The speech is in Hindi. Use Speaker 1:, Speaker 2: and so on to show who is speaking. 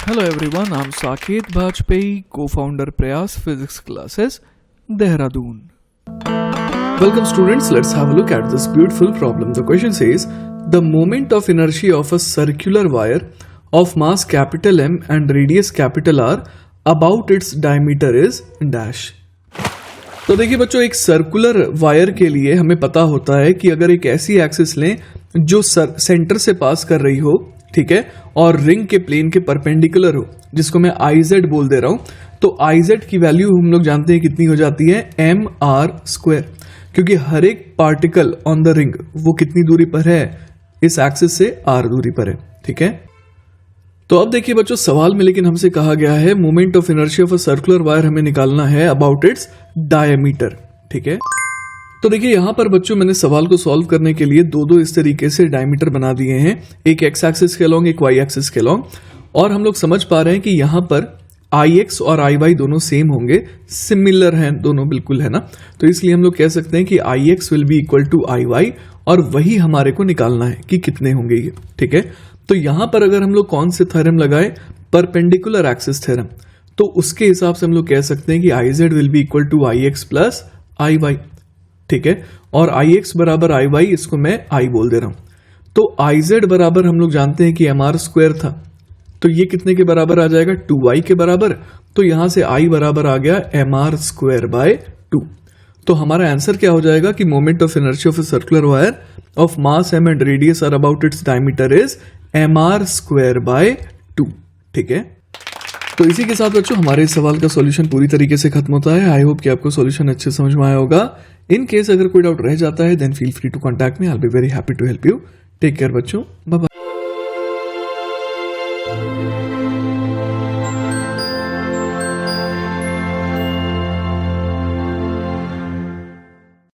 Speaker 1: Hello everyone, I'm Saket Bajpayee, co-founder Prayas Physics Classes, Dehradun.
Speaker 2: Welcome students, let's have a look at this beautiful problem. The question says, the moment of inertia of a circular wire of mass capital M and radius capital R about its diameter is dash. तो देखिए बच्चों, एक सर्कुलर वायर के लिए हमें पता होता है कि अगर एक ऐसी एक्सिस लें जो सेंटर से पास कर रही हो, ठीक है, और रिंग के प्लेन के परपेंडिकुलर हो, जिसको मैं IZ बोल दे रहा हूं, तो IZ की वैल्यू हम लोग जानते हैं कितनी हो जाती है, mr², क्योंकि हर एक पार्टिकल ऑन द रिंग वो कितनी दूरी पर है, इस एक्सिस से r दूरी पर है, ठीक है। तो अब देखिए बच्चों, सवाल में लेकिन हमसे कहा गया है moment of inertia of a circular wire हमें निकालना है अबाउट इट्स डायमीटर, ठीक है। तो देखिए यहां पर बच्चों, मैंने सवाल को सॉल्व करने के लिए दो इस तरीके से डायमीटर बना दिए हैं, एक एक्स एक्सिस के अलोंग, एक वाई एक्सिस के अलोंग, और हम लोग समझ पा रहे हैं कि यहां पर IX और IY दोनों सेम होंगे, सिमिलर हैं दोनों, बिल्कुल, है ना। तो इसलिए हम लोग कह सकते हैं कि IX will be equal to IY, और वही हमारे को निकालना है कि कितने होंगे ये, ठीक है। तो यहां पर अगर हम लोग कौन से थ्योरम लगाए, परपेंडिकुलर एक्सिस थ्योरम, तो उसके हिसाब से हम लोग कह सकते हैं कि IZ will be equal to IX plus IY, ठीक है। और IX बराबर IY, इसको मैं I बोल दे रहा हूं। तो IZ बराबर हम लोग जानते हैं कि mr² था, तो ये कितने के बराबर आ जाएगा, 2y के बराबर। तो यहां से I बराबर आ गया mr²/2। तो हमारा आंसर क्या हो जाएगा कि moment of inertia of a circular wire of mass m and radius R about its diameter is mr²/2, ठीक है। तो इसी के साथ बच्चों हमारे इस सवाल का सॉल्यूशन पूरी तरीके से खत्म होता है। आई होप कि आपको सॉल्यूशन अच्छे समझ में आया होगा। इन केस अगर कोई डाउट रह जाता है then feel free to contact me, I will be very happy to help you. Take care बच्चों, बाय बाय।